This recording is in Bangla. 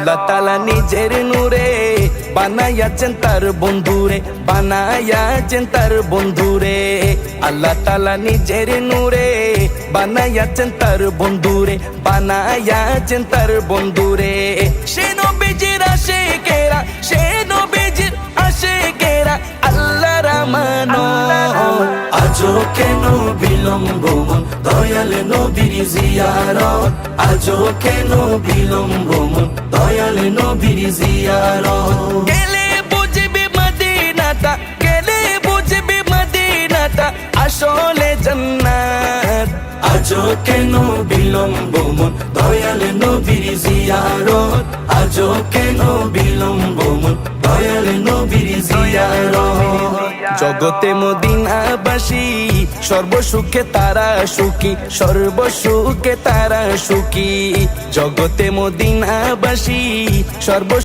আল্লাহ তাআলা নিজের নূরে বানাইয়াছেন তার বন্ধুরে, বানাইয়াছেন তার বন্ধুরে। আল্লাহ তাআলা নিজের নূরে বানাইয়াছেন তার বন্ধুরে, বানাইয়াছেন তার বন্ধুরে। সে নবীজির আশিকেরা, সে নবীজির আশিকেরা আল্লাহর আমানত। আজও কেন বিলম্ব মন দয়াল নবীর জিয়ারত, আজও কেন বিলম্ব মন দয়াল নবীর জিয়ারত। গেলে বুঝবি মদিনাটা, গেলে বুঝবি মদিনাটা আসলে জান্নাত। আজও কেন বিলম্ব মন দয়াল নবীর জিয়ারত, আজও কেন বিলম্ব মন দয়াল নবীর জিয়ারত। জগতে মদিনাবাসী সর্বসুখে তারা সুখী, সর্বসুখে তারা সুখী। জগতে মদিনাবাসী সর্ব